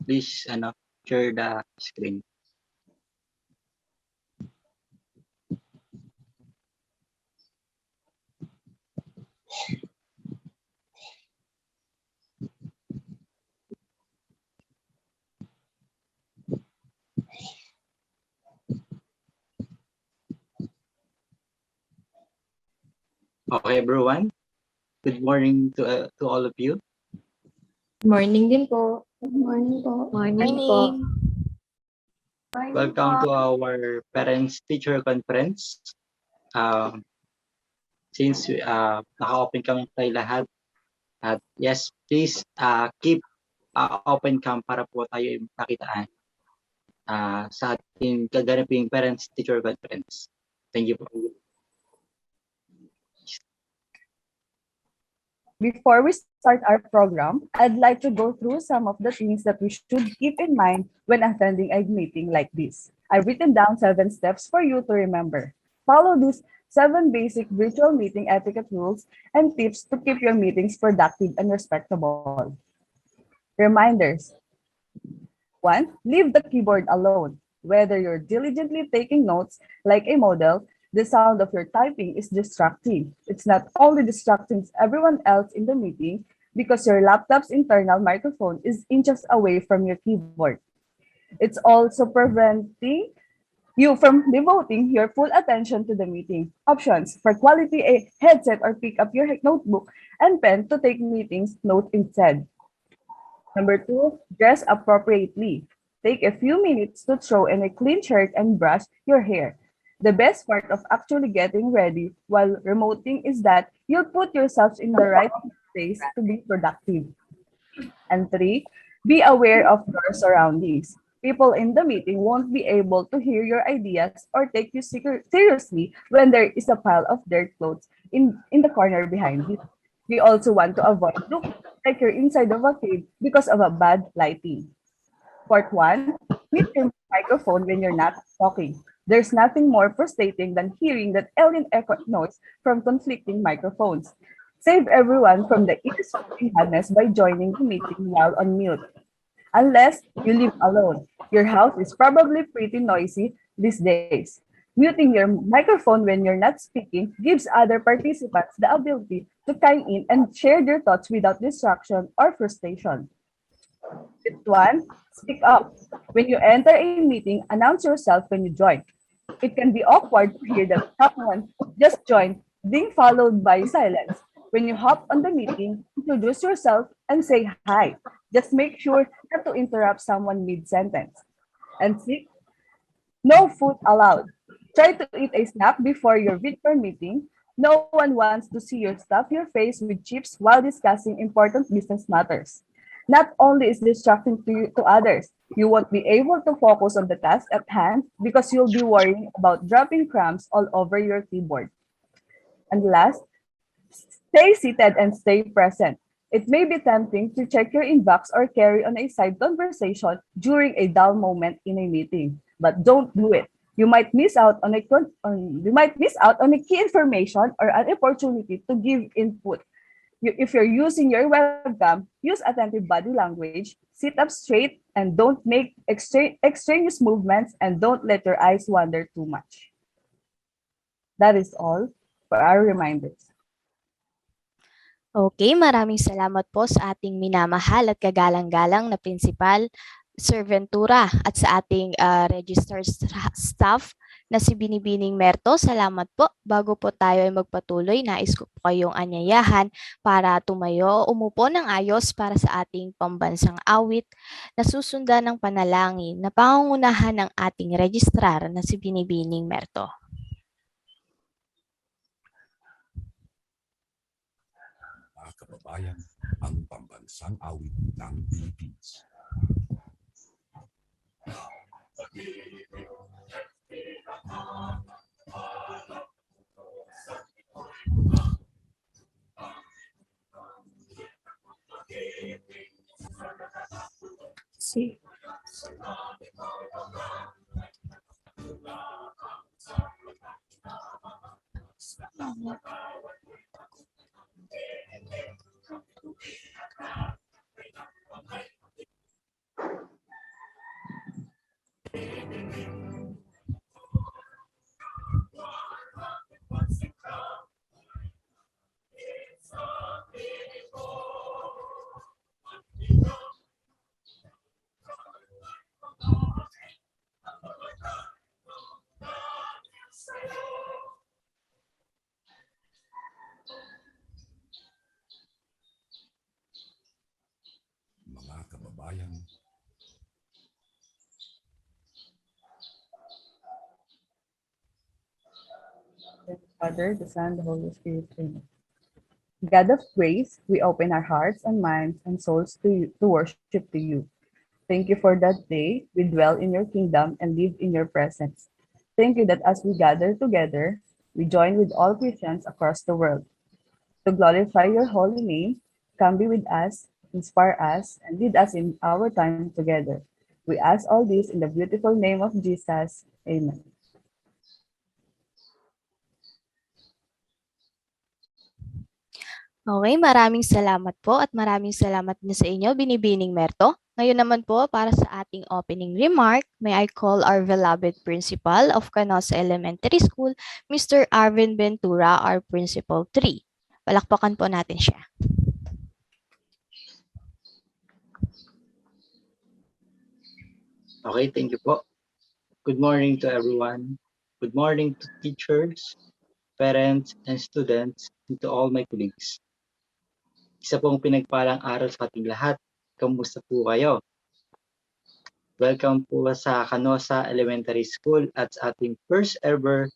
Please, share the screen. Okay, everyone. Good morning to all of you. Morning din po. Good morning po. Morning po. Welcome to our Parents-Teacher Conference. Since naka-open kami tayo lahat, at yes, please keep open cam para po tayo makitaan sa ating gaganaping Parents-Teacher Conference. Thank you po. Before we start our program, I'd like to go through some of the things that we should keep in mind when attending a meeting like this. I've written down 7 steps for you to remember. Follow these 7 basic virtual meeting etiquette rules and tips to keep your meetings productive and respectable. Reminders. 1. Leave the keyboard alone. Whether you're diligently taking notes like a model, the sound of your typing is distracting. It's not only distracting everyone else in the meeting because your laptop's internal microphone is inches away from your keyboard. It's also preventing you from devoting your full attention to the meeting. Options for quality a headset or pick up your notebook and pen to take meetings note instead. Number 2, dress appropriately. Take a few minutes to throw in a clean shirt and brush your hair. The best part of actually getting ready while remoting is that you'll put yourselves in the right space to be productive. And 3, be aware of your surroundings. People in the meeting won't be able to hear your ideas or take you seriously when there is a pile of dirt clothes in the corner behind you. We also want to avoid looking like you're inside of a cave because of a bad lighting. Part 1, mute your microphone when you're not talking. There's nothing more frustrating than hearing that alien echo noise from conflicting microphones. Save everyone from the ear-splitting madness by joining the meeting while on mute. Unless you live alone, your house is probably pretty noisy these days. Muting your microphone when you're not speaking gives other participants the ability to chime in and share their thoughts without distraction or frustration. Fifth one, speak up. When you enter a meeting, announce yourself when you join. It can be awkward to hear that someone just joined, being followed by silence. When you hop on the meeting, introduce yourself and say hi. Just make sure not to interrupt someone mid-sentence. And six, no food allowed. Try to eat a snack before your virtual meeting. No one wants to see you stuff your face with chips while discussing important business matters. Not only is distracting to others, you won't be able to focus on the task at hand because you'll be worrying about dropping crumbs all over your keyboard. And last, stay seated and stay present. It may be tempting to check your inbox or carry on a side conversation during a dull moment in a meeting, but don't do it. You might miss out on a key information or an opportunity to give input. If you're using your webcam, use attentive body language, sit up straight, and don't make extraneous movements, and don't let your eyes wander too much. That is all for our reminders. Okay, maraming salamat po sa ating minamahal at kagalang-galang na Principal Sir Ventura at sa ating registered staff na si Binibining Merto. Salamat po. Bago po tayo ay magpatuloy, nais ko po kayong anyayahan para tumayo, umupo ng ayos para sa ating pambansang awit na susundan ng panalangin na pangungunahan ng ating registrar na si Binibining Merto. Kababayan, ang pambansang awit ng Philippines. Sí. kababayan, Father, the Son, the Holy Spirit. Amen. God of grace, we open our hearts and minds and souls to you, to worship to you. Thank you for that day we dwell in your kingdom and live in your presence. Thank you that as we gather together, we join with all Christians across the world to glorify your holy name. Come be with us, inspire us, and lead us in our time together. We ask all this in the beautiful name of Jesus. Amen. Okay, maraming salamat po at maraming salamat din sa inyo, Binibining Merto. Ngayon naman po, para sa ating opening remark, may I call our beloved Principal of Canosa Elementary School, Mr. Arvin Ventura, our Principal 3. Palakpakan po natin siya. Okay, thank you po. Good morning to everyone. Good morning to teachers, parents, and students, and to all my colleagues. Isa pong pinagpalang araw sa ating lahat. Kamusta po kayo? Welcome po sa Canosa Elementary School at sa ating first ever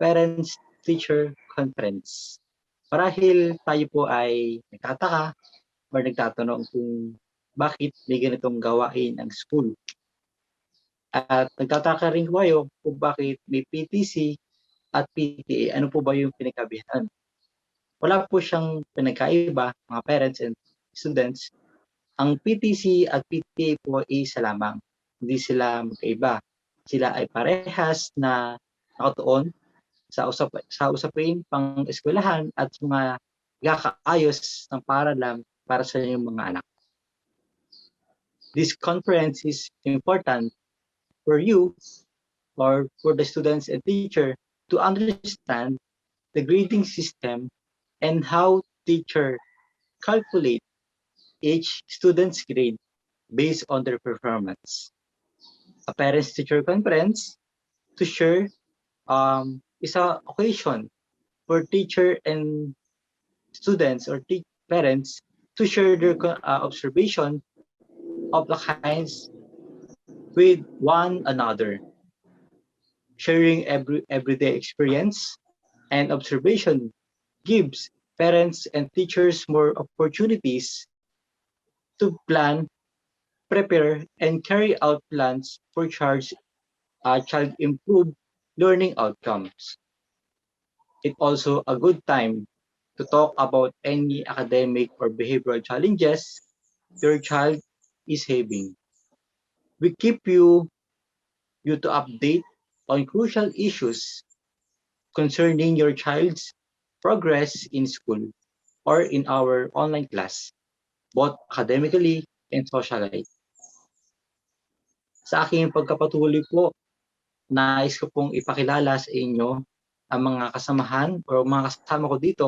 Parents Teacher Conference. Marahil tayo po ay nagtataka or nagtatanong kung bakit may ganitong gawain ang school. At nagtataka rin kayo kung bakit may PTC at PTA. Ano po ba yung pinagkabihan? Wala po siyang pinagkaiba, mga parents and students. Ang PTC at PTA po ay isa lamang. Hindi sila magkaiba. Sila ay parehas na nakatuon sa usapin pang eskwelahan at mga gakaayos ng paralan para sa inyong mga anak. This conference is important for you or for the students and teacher to understand the grading system and how teacher calculate each student's grade based on their performance. A parents-teacher conference to share is an occasion for teacher and students or parents to share their observation of the kinds with one another. Sharing everyday experience and observation gives parents and teachers more opportunities to plan, prepare, and carry out plans for child improved learning outcomes. It's also a good time to talk about any academic or behavioral challenges your child is having. We keep you to update on crucial issues concerning your child's progress in school or in our online class, both academically and socially. Sa aking pagkapatuloy po, nais ko pong ipakilala sa inyo ang mga kasamahan o mga kasama ko dito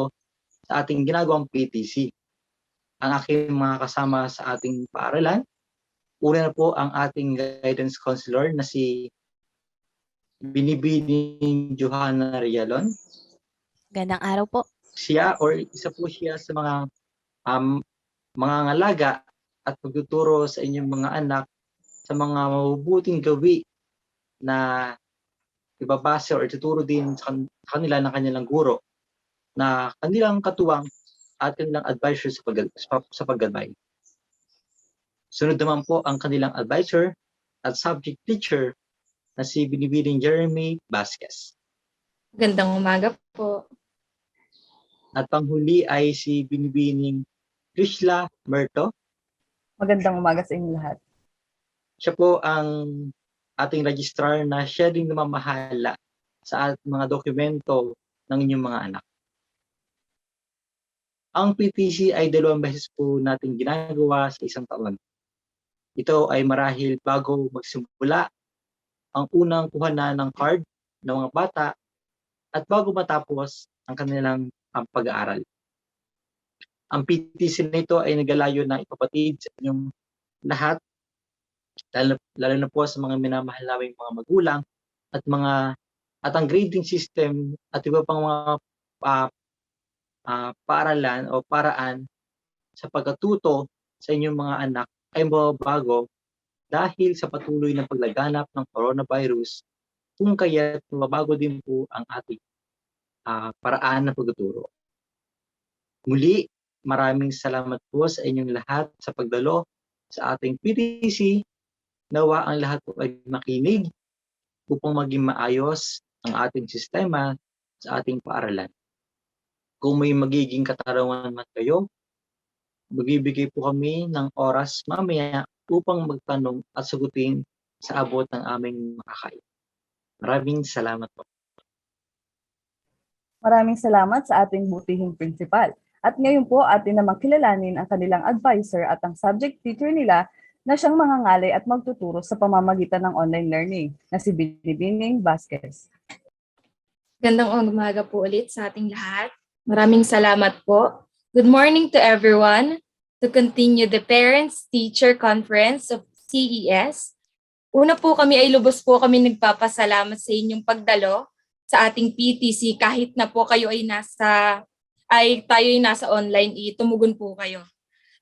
sa ating ginagawang PTC. Ang aking mga kasama sa ating paaralan, una na po ang ating guidance counselor na si Binibining Johanna Rialon. Gandang araw po. Siya or isa po siya sa mga ngalaga at pagtuturo sa inyong mga anak sa mga mabubuting gawi na ibabase or ituturo din sa kanila ng kanilang guro na kanilang katuwang at kanilang advisor sa paggabay. Sunod naman po ang kanilang advisor at subject teacher na si Binibining Jeremy Vasquez. Gandang umaga po. At panghuli ay si Binibining Krishla Merto. Magandang umaga sa inyo lahat. Siya po ang ating registrar na siya din namamahala sa mga dokumento ng inyong mga anak. Ang PTC ay 2 beses po natin ginagawa sa isang taon. Ito ay marahil bago magsimula ang unang kuhanan ng card ng mga bata at bago matapos ang kanilang pag-aaral. Ang PTC nito ay nagalayo na ipapatid sa inyong lahat, lalo na po sa mga minamahal naming mga magulang at ang grading system at iba pang mga paaralan o paraan sa pagkatuto sa inyong mga anak ay mababago dahil sa patuloy na paglaganap ng coronavirus, kung kaya't mababago din po ang ating paraan ng pagtuturo. Muli, maraming salamat po sa inyong lahat sa pagdalo sa ating PTC. Nawa ang lahat po ay makinig upang maging maayos ang ating sistema sa ating paaralan. Kung may magiging katarungan man kayo, magbibigay po kami ng oras mamaya upang magtanong at sagutin sa abot ng aming makakaya. Maraming salamat po. Maraming salamat sa ating butihing principal. At ngayon po atin na makilalanin ang kanilang advisor at ang subject teacher nila na siyang mangangalay at magtuturo sa pamamagitan ng online learning na si Binibining Vasquez. Gandang umaga po ulit sa ating lahat. Maraming salamat po. Good morning to everyone. To continue the Parents-Teacher Conference of CES, una po kami ay lubos po kami nagpapasalamat sa inyong pagdalo sa ating PTC kahit na po kayo ay tayo ay nasa online, tumugon po kayo.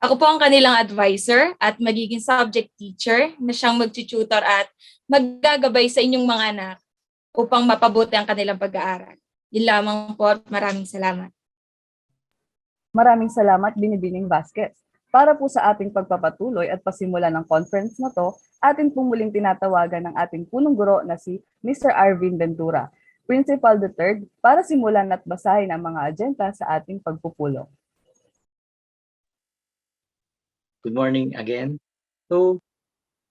Ako po ang kanilang advisor at magiging subject teacher na siyang mag-tutor at maggagabay sa inyong mga anak upang mapabuti ang kanilang pag-aaral. Yun lamang po at maraming salamat. Maraming salamat, Binibining Vasquez. Para po sa ating pagpapatuloy at pasimula ng conference na to, atin pong muling tinatawagan ng ating punong guro na si Mr. Arvin Ventura, Principal the Third, para simulan at basahin ang mga agenda sa ating pagpupulong. Good morning again. So,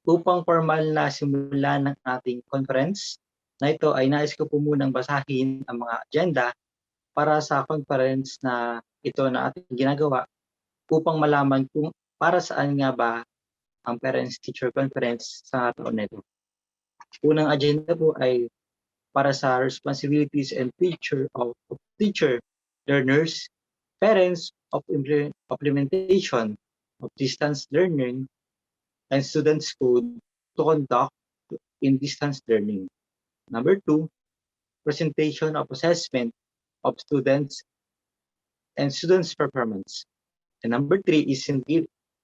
upang formal na simula ng ating conference na ito ay nais ko po munang basahin ang mga agenda para sa conference na ito na ating ginagawa upang malaman kung para saan nga ba ang Parents-Teacher Conference sa taon na ito. Unang agenda po ay para sa responsibilities and feature of teacher, learners, parents of implementation of distance learning, and students code to conduct in distance learning. Number 2, presentation of assessment of students and students' performance. And number 3 is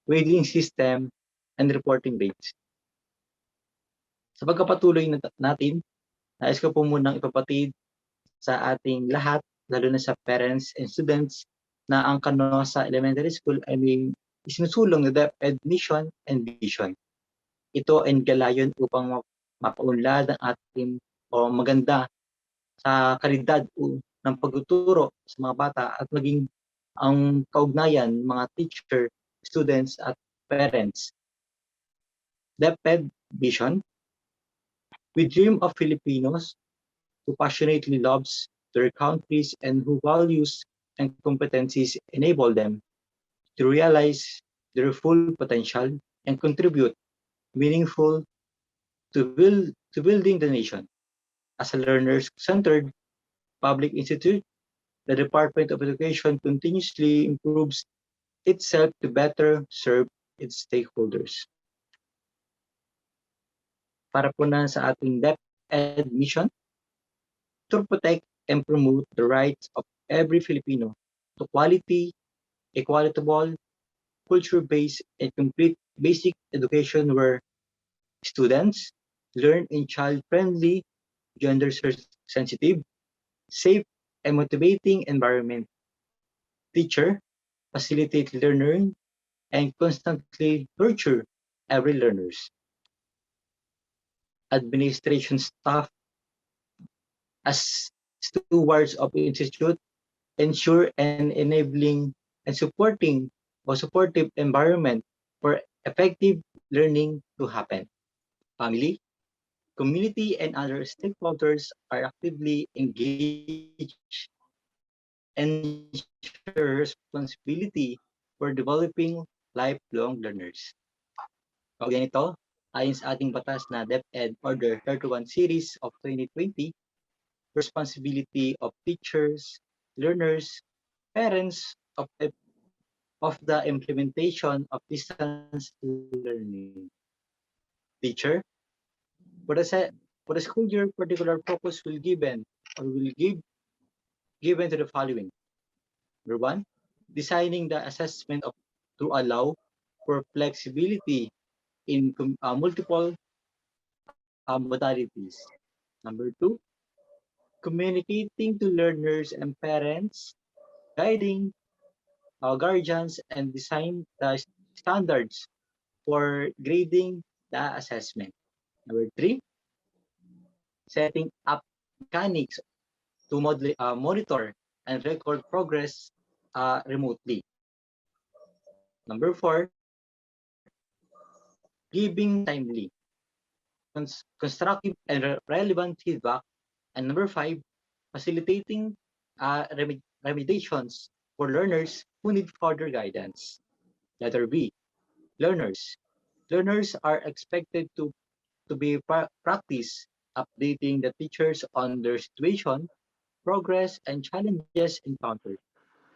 grading system and reporting rates. Sa pagkapatuloy natin, nais ko po munang ipapatid sa ating lahat, lalo na sa parents and students, na ang Canosa Elementary School ay may isinusulong na DepEd mission and vision. Ito ay galayon upang mapaunlad ang ating maganda sa kalidad ng pagtuturo sa mga bata at maging ang kaugnayan mga teacher, students at parents. DepEd vision: we dream of Filipinos who passionately loves their countries and who values and competencies enable them to realize their full potential and contribute meaningful to building the nation. As a learner-centered public institute, the Department of Education continuously improves itself to better serve its stakeholders. Para po na sa ating DepEd mission, to protect and promote the rights of every Filipino to quality, equitable, culture-based, and complete basic education where students learn in child-friendly, gender-sensitive, safe, and motivating environment. Teacher facilitate learning and constantly nurture every learners. Administration staff as stewards of the institute ensure an enabling and supportive environment for effective learning to happen. Family, community, and other stakeholders are actively engaged and share responsibility for developing lifelong learners. Kaugnay nito, ayon sa ating batas na DepEd Order 31 Series of 2020, responsibility of teachers, learners, parents of the implementation of distance learning. Teacher, for the school year, particular focus will given to the following. Number 1, designing the assessment to allow for flexibility in multiple modalities. Number two, communicating to learners and parents, guiding guardians, and design standards for grading the assessment. Number three, setting up mechanics to monitor and record progress remotely. Number four, giving timely, constructive, and relevant feedback. And number five, facilitating remediations for learners who need further guidance. Letter B, learners. Learners are expected to be practice updating the teachers on their situation, progress, and challenges encountered.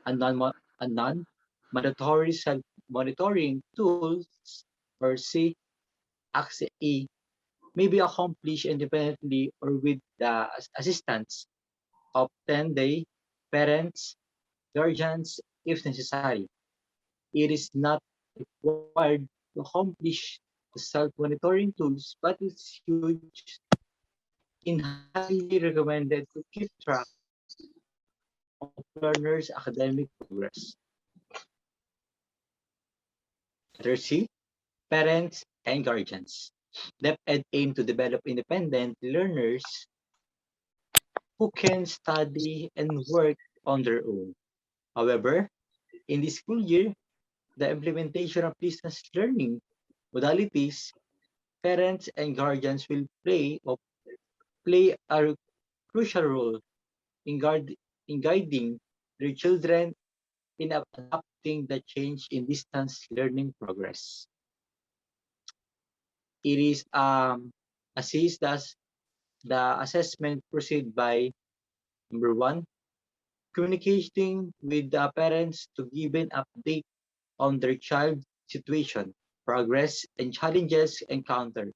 A non-mandatory self-monitoring tools, or CACE, may be accomplished independently or with the assistance of 10-day parents, guardians, if necessary. It is not required to accomplish the self-monitoring tools, but it's huge and highly recommended to keep track of learners' academic progress. Letter C, parents and guardians. DepEd aim to develop independent learners who can study and work on their own. However, in this school year, the implementation of distance learning modalities, parents and guardians will play a crucial role in, in guiding their children in adapting the change in distance learning progress. It is assist us the assessment proceed by number one, communicating with the parents to give an update on their child situation, progress, and challenges encountered.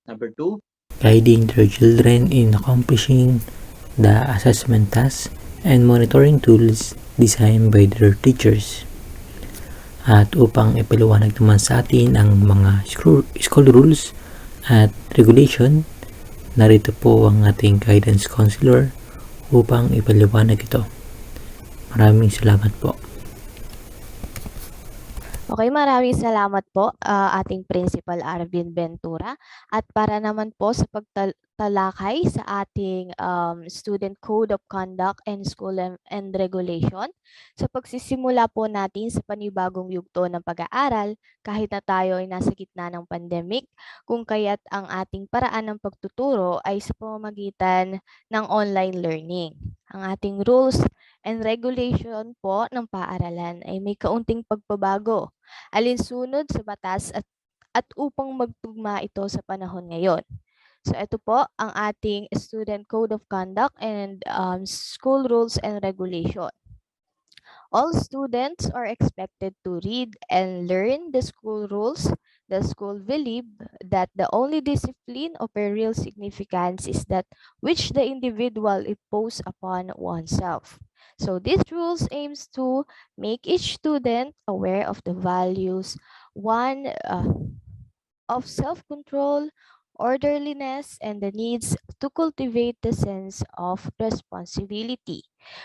Number two, guiding their children in accomplishing the assessment tasks and monitoring tools designed by their teachers. At upang ipaliwanag naman sa atin ang mga school rules at regulation, narito po ang ating guidance counselor upang ipaliwanag ito. Maraming salamat po. Okay, maraming salamat po ating Principal Arvin Ventura. At para naman po sa pagtalakay sa ating Student Code of Conduct and School and Regulation, sa pagsisimula po natin sa panibagong yugto ng pag-aaral, kahit na tayo ay nasa gitna ng pandemic, kung kaya't ang ating paraan ng pagtuturo ay sa pamamagitan ng online learning. Ang ating rules and regulation po ng paaralan ay may kaunting pagbabago alinsunod sa batas at upang magtugma ito sa panahon ngayon. So ito po ang ating Student Code of Conduct and School Rules and Regulation. All students are expected to read and learn the school rules. The school believe that the only discipline of a real significance is that which the individual impose upon oneself. So these rules aims to make each student aware of the values, one of self-control, orderliness, and the needs to cultivate the sense of responsibility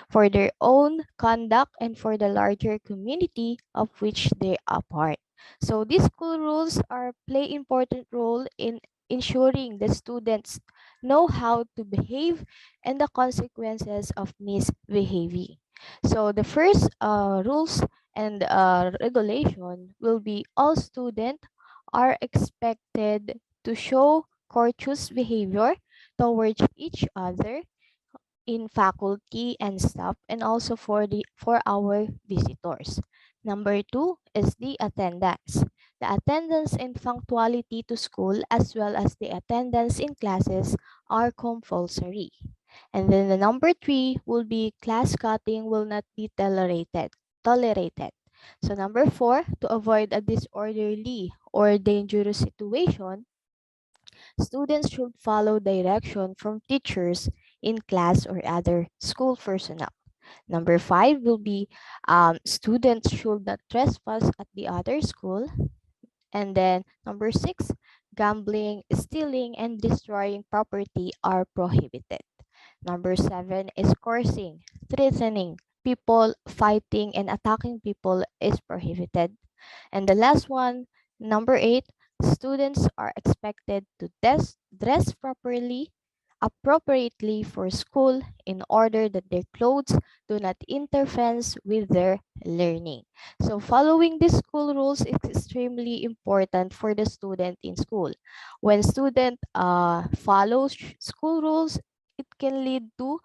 for their own conduct and for the larger community of which they are part. So these school rules play important role in ensuring the students know how to behave and the consequences of misbehaving. So the first rules and regulation will be all students are expected to show courteous behavior towards each other in faculty and staff and also for our visitors. Number two is the attendance. The attendance and punctuality to school as well as the attendance in classes are compulsory. And then the number three will be class cutting will not be tolerated. So number four, to avoid a disorderly or dangerous situation, students should follow direction from teachers in class or other school personnel. Number five will be students should not trespass at the other school. And then number 6, gambling, stealing, and destroying property are prohibited. Number 7 is cursing, threatening people, fighting, and attacking people is prohibited. And the last one, number 8, students are expected to dress properly, appropriately for school in order that their clothes do not interfere with their learning. So following the school rules is extremely important for the student in school. When student follows school rules, it can lead to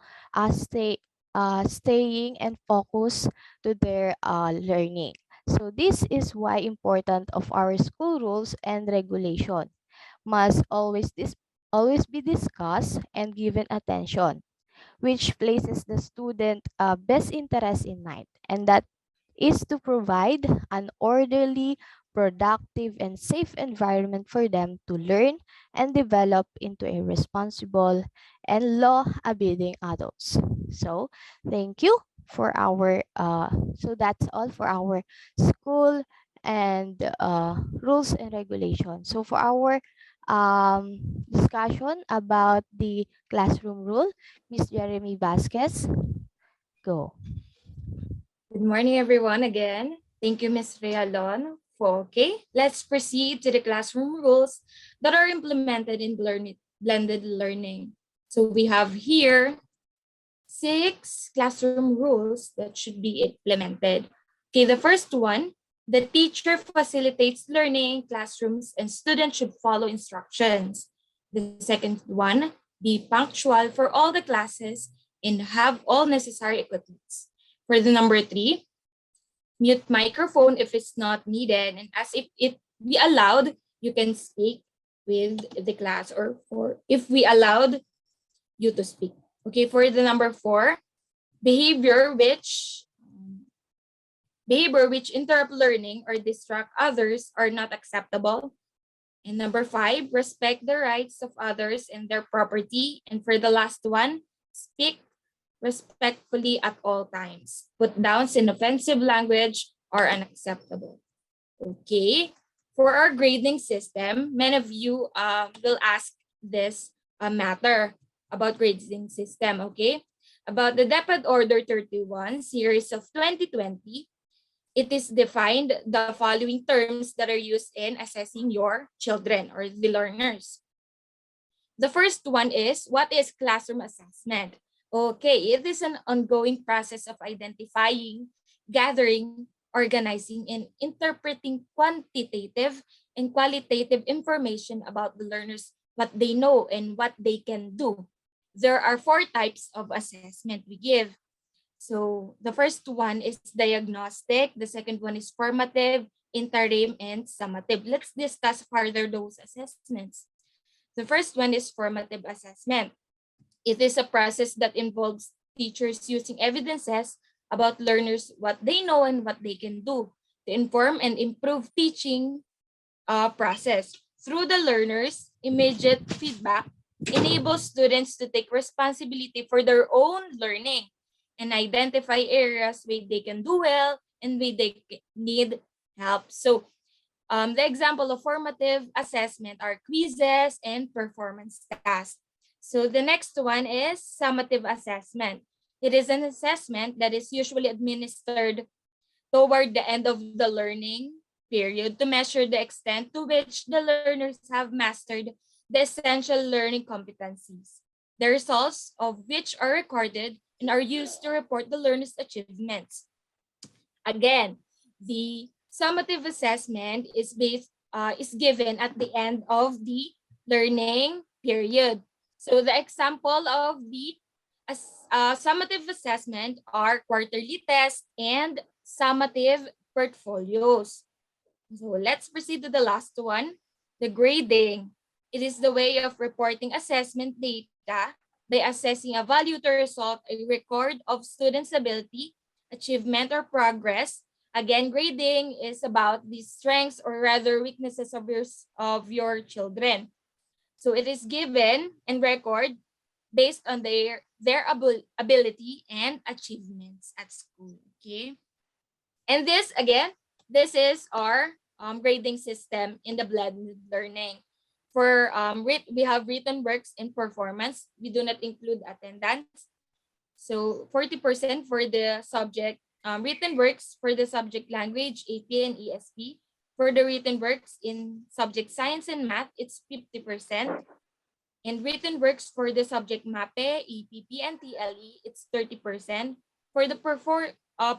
staying and focus to their learning. So this is why important of our school rules and regulation must always be discussed and given attention, which places the student best interest in mind, and that is to provide an orderly, productive, and safe environment for them to learn and develop into a responsible and law-abiding adults. So, thank you for our, so that's all for our school and rules and regulations. So, for our discussion about the classroom rule, Miss Jeremy Vasquez, go. Good morning, everyone, again. Thank you, Ms. Realon. Okay, let's proceed to the classroom rules that are implemented in blended learning. So we have here 6 classroom rules that should be implemented. Okay, the first one, the teacher facilitates learning in classrooms and students should follow instructions. The second one, be punctual for all the classes and have all necessary equipment. For the number 3, mute microphone if it's not needed, and as if it be allowed, you can speak with the class, or for if we allowed you to speak. Okay, for the number 4, behavior which interrupt learning or distract others are not acceptable. And number 5, respect the rights of others and their property. And for the last one, speak respectfully at all times. Put downs in offensive language are unacceptable. Okay, for our grading system, many of you will ask this matter about grading system, okay? About the DepEd Order 31, series of 2020, it is defined the following terms that are used in assessing your children or the learners. The first one is, what is classroom assessment? Okay, it is an ongoing process of identifying, gathering, organizing, and interpreting quantitative and qualitative information about the learners, what they know and what they can do. There are 4 types of assessment we give. So the first one is diagnostic, the second one is formative, interim, and summative. Let's discuss further those assessments. The first one is formative assessment. It is a process that involves teachers using evidences about learners, what they know and what they can do to inform and improve teaching process. Through the learners, immediate feedback enables students to take responsibility for their own learning and identify areas where they can do well and where they need help. So the example of formative assessment are quizzes and performance tasks. So the next one is summative assessment. It is an assessment that is usually administered toward the end of the learning period to measure the extent to which the learners have mastered the essential learning competencies, the results of which are recorded and are used to report the learner's achievements. Again, the summative assessment is given at the end of the learning period. So the example of the summative assessment are quarterly tests and summative portfolios. So let's proceed to the last one, the grading. It is the way of reporting assessment data by assessing a value to result a record of students' ability, achievement, or progress. Again, grading is about the strengths or rather weaknesses of your children. So it is given and record based on their ability and achievements at school. Okay. And this again, this is our grading system in the blended learning. For we have written works and performance. We do not include attendance. So 40% for the subject written works for the subject language, AP and ESP. For the written works in subject science and math, it's 50%. And written works for the subject MAPE, EPP, and TLE, it's 30%. For the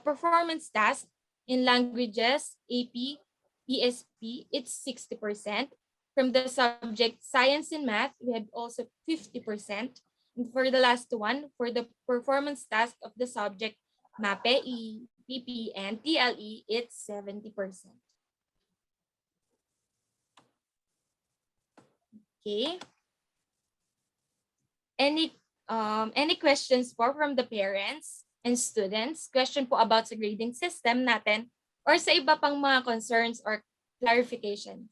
performance task in languages, AP, ESP, it's 60%. From the subject science and math, we have also 50%. And for the last one, for the performance task of the subject MAPE, EPP, and TLE, it's 70%. Okay. Any questions po from the parents and students? Question po about sa grading system natin or sa iba pang mga concerns or clarifications?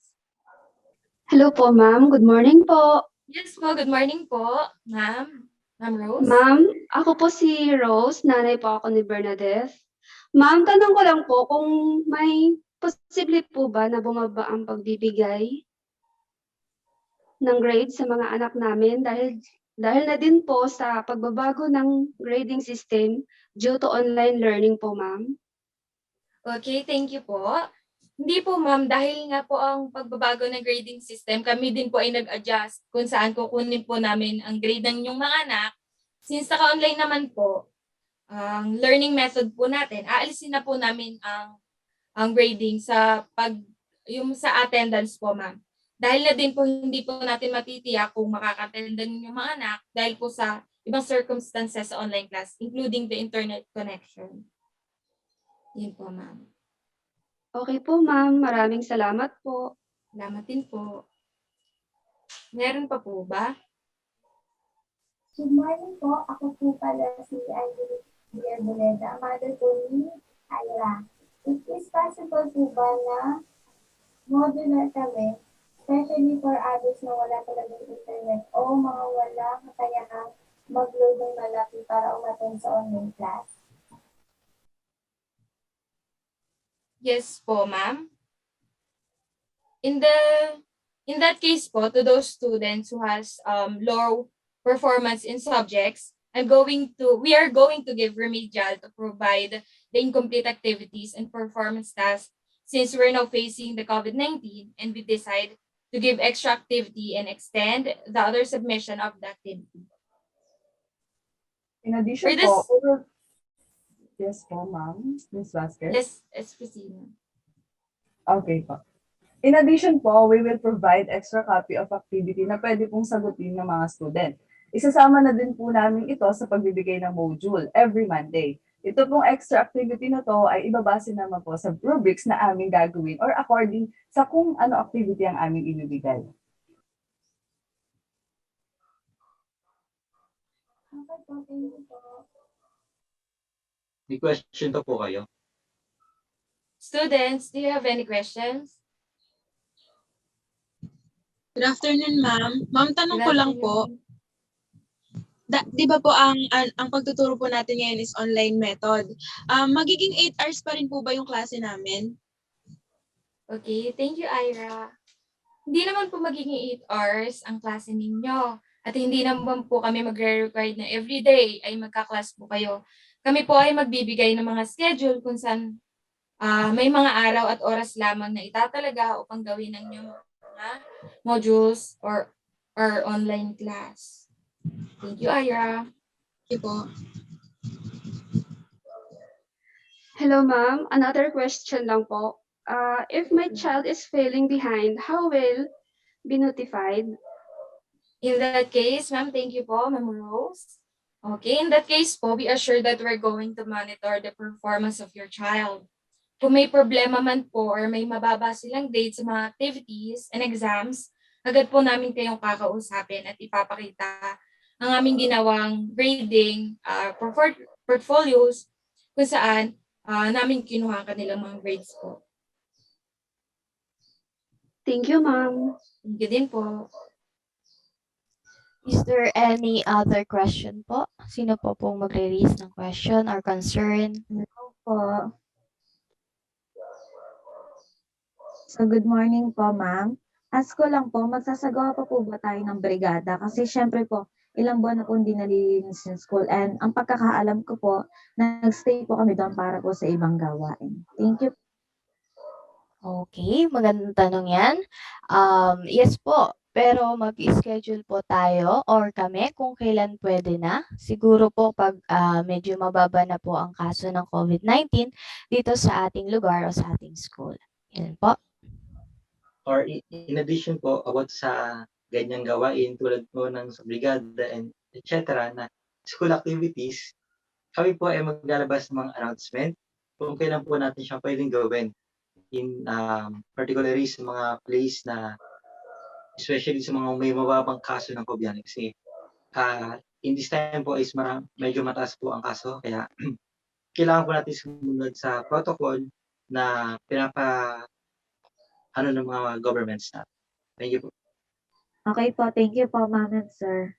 Hello po, ma'am. Good morning po. Yes po, good morning po, ma'am. Ma'am Rose? Ma'am, ako po si Rose, nanay po ako ni Bernadette. Ma'am, tanong ko lang po kung may posible po ba na bumaba ang pagbibigay ng grade sa mga anak namin dahil na din po sa pagbabago ng grading system due to online learning po, ma'am. Okay, thank you po. Hindi po ma'am, dahil nga po ang pagbabago ng grading system, kami din po ay nag-adjust kung saan kukunin po namin ang grade ng inyong mga anak. Since naka-online naman po, ang learning method po natin, aalisin na po namin ang grading sa sa attendance po ma'am. Dahil na din po hindi po natin matitiyak kung makaka-attendan yung mga anak dahil po sa ibang circumstances sa online class, including the internet connection. Yun po ma'am. Okay po, ma'am. Maraming salamat po. Salamat din po. Meron pa po ba? Good morning po. Ako po pala si Angelique Boneda, mother po ni Ira. It is possible po ba na modular kami, especially for others na wala talagang internet o mga wala kakayahang mag-load ng malaki para umattend sa online class? Yes po, ma'am. In that case po, to those students who has low performance in subjects, we are going to give remedial to provide the incomplete activities and performance tasks since we're now facing the COVID-19 and we decide to give extra activity and extend the other submission of the activity. In addition For this- po, yes po, ma'am. Ms. Vasquez? Let's proceed. Okay po. In addition po, we will provide extra copy of activity na pwede pong sagutin ng mga student. Isasama na din po namin ito sa pagbibigay ng module every Monday. Ito pong extra activity na to ay ibabase naman po sa rubrics na aming gagawin or according sa kung ano activity ang aming ibibigay. Okay po, thank you po. May question pa po kayo? Students, do you have any questions? Good afternoon, ma'am. Ma'am, tanong ko lang po, Good di ba po ang pagtuturo po natin ngayon is online method. Magiging 8 hours pa rin po ba yung klase namin? Okay, thank you, Ira. Hindi naman po magiging 8 hours ang klase ninyo. At hindi naman po kami magre-require na everyday ay magka-class po kayo. Kami po ay magbibigay ng mga schedule kung saan may mga araw at oras lamang na itatalaga upang gawin ng inyong mga modules or online class. Thank you, Ira. Thank you po. Hello, ma'am. Another question lang po. If my child is failing behind, how will be notified? In that case, ma'am, thank you po, Ma'am Rose. Okay, in that case po, be assured that we're going to monitor the performance of your child. Kung may problema man po or may mababa silang grades sa mga activities and exams, agad po namin kayong kakausapin at ipapakita ang aming ginawang grading portfolios kung saan namin kinuha ang kanilang mga grades po. Thank you, ma'am. Thank you din po. Is there any other question po? Sino po pong magre-raise ng question or concern? Po. So good morning po, ma'am. Ask ko lang po, magsasagawa pa po ba tayo ng brigada? Kasi syempre po, ilang buwan na po hindi nalilinis yung school. And ang pagkakaalam ko po, nag-stay po kami doon para po sa ibang gawain. Thank you. Okay, magandang tanong yan. Yes po, pero mag-schedule po tayo or kami kung kailan pwede na. Siguro po pag medyo mababa na po ang kaso ng COVID-19 dito sa ating lugar o sa ating school. Yan po. Or in addition po, about sa ganyang gawain tulad po ng sa brigada and etc. na school activities, kami po ay maglalabas ng mga announcement kung kailan po natin siya pwedeng gawin in particularly sa mga place na especially sa mga may mababang kaso ng COVID. Kasi in this time po is medyo mataas po ang kaso, kaya kailangan po natin sumunod sa protocol na ng mga governments natin. Thank you po. Okay po, thank you po, ma'am and sir.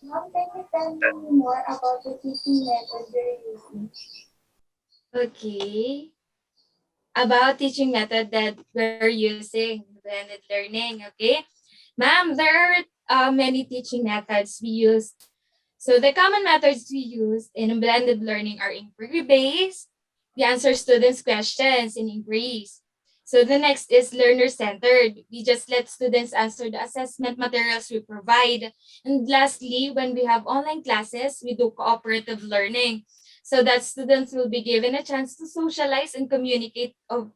Ma'am, can you tell me more about the teaching method you're using? Okay. About teaching method that we're using, blended learning, okay? Ma'am, there are many teaching methods we use. So the common methods we use in blended learning are inquiry-based. We answer students' questions in inquiries. So the next is learner-centered. We just let students answer the assessment materials we provide. And lastly, when we have online classes, we do cooperative learning, so that students will be given a chance to socialize and communicate of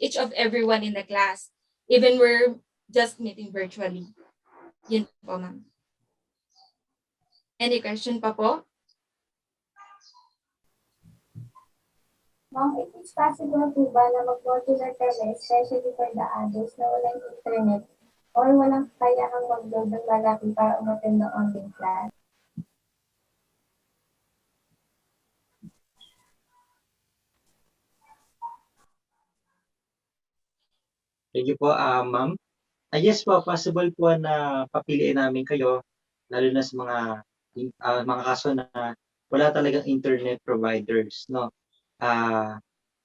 each of everyone in the class, even we're just meeting virtually. Yun po, ma'am. Any question pa po? Ma'am, it is possible po ba na mag-modular kami, especially for the adults na walang internet or walang kayahang mag-load ng malaki para umattend ng online class? Thank you po, ma'am. Yes po, possible po na papiliin namin kayo, lalo na sa mga kaso na wala talagang internet providers, no?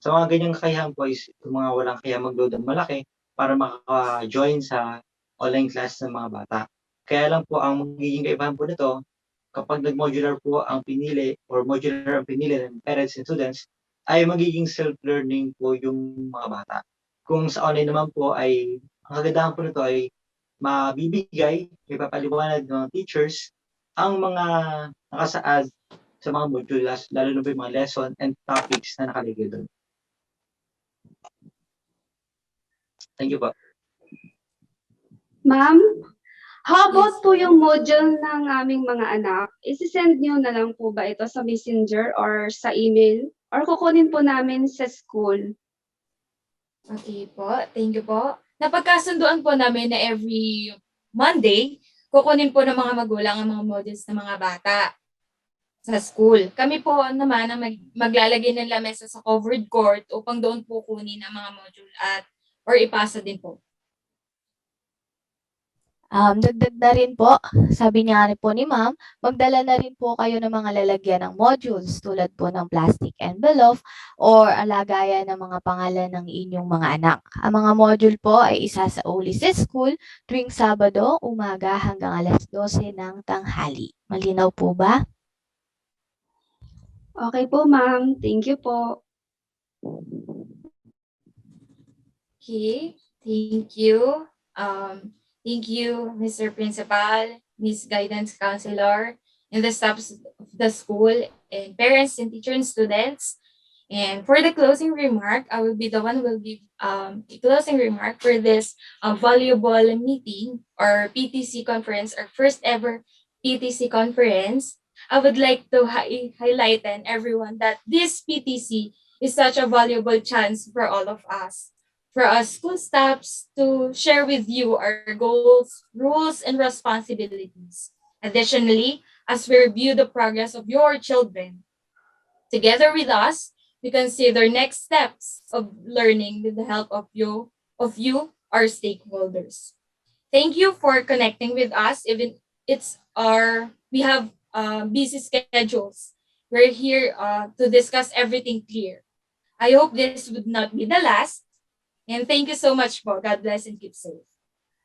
Sa mga ganyang kakayahan po is yung mga walang kaya mag-load ng malaki para makaka-join sa online class ng mga bata. Kaya lang po, ang magiging kaibahan po nito, kapag nag-modular po ang pinili or modular ang pinili ng parents and students, ay magiging self-learning po yung mga bata. Kung sa online naman po ay, ang kagandahan po nito ay mabibigay, ipapaliwanag ng teachers ang mga nakasaad sa mga modules, lalo na po yung mga lesson and topics na nakalagay doon. Thank you po. Ma'am, how about po yung module ng aming mga anak? Isi-send nyo na lang po ba ito sa messenger or sa email? Or kukunin po namin sa school? Okay po, thank you po. Napagkasunduan po namin na every Monday, kukunin po ng mga magulang ang mga modules ng mga bata sa school. Kami po naman ang maglalagay ng lamesa sa covered court upang doon po kunin ang mga module or ipasa din po. Dagdag na rin po, sabi niya po ni ma'am, magdala na rin po kayo ng mga lalagyan ng modules tulad po ng plastic envelope or alagayan ng mga pangalan ng inyong mga anak. Ang mga module po ay isa sa uli sa school tuwing Sabado, umaga hanggang alas 12 ng tanghali. Malinaw po ba? Okay po, ma'am. Thank you po. Okay, thank you. Thank you, Mr. Principal, Ms. Guidance Counselor, and the staffs of the school, and parents and teachers and students. And for the closing remark, I will be the one who will give a closing remark for this valuable meeting or PTC conference, our first ever PTC conference. I would like to highlight and everyone that this PTC is such a valuable chance for all of us, for us school staffs to share with you our goals, rules, and responsibilities. Additionally, as we review the progress of your children, together with us, we consider next steps of learning with the help of you, our stakeholders. Thank you for connecting with us, even we have busy schedules. We're here to discuss everything clear. I hope this would not be the last. And thank you so much po. God bless and keep safe.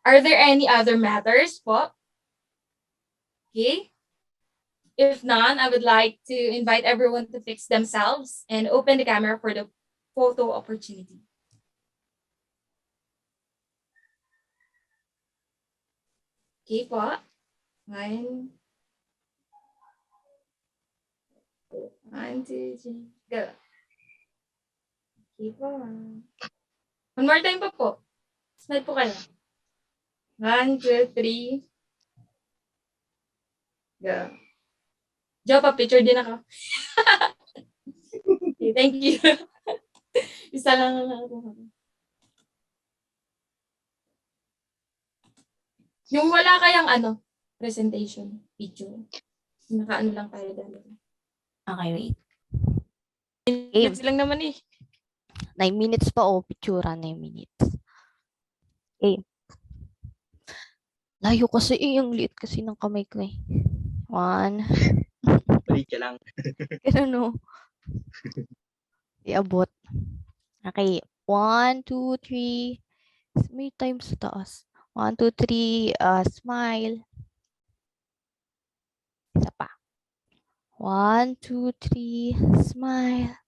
Are there any other matters po? Okay. If none, I would like to invite everyone to fix themselves and open the camera for the photo opportunity. Okay po. One, two, three, go. Okay po. One more time pa po. Smile po kayo. 1, 2, 3. Go. Jo, pa-picture din ako. Okay, thank you. Isa lang ako. Yung wala kayang presentation, picture. Naka-ano lang tayo dalawa. Okay, wait. Minutes lang naman eh. 9 minutes pa o picture 9 minutes. Okay. Layo kasi yung liit kasi ng kamay ko eh. 1. Balik ka lang. Ganun o. Iabot. Okay. 1, 2, 3. May time sa taas. 1, 2, 3. Smile. Isa pa. 1, 2, 3. Smile.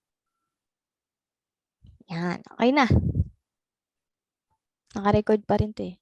Yan. Okay na. Naka-record pa rin to eh.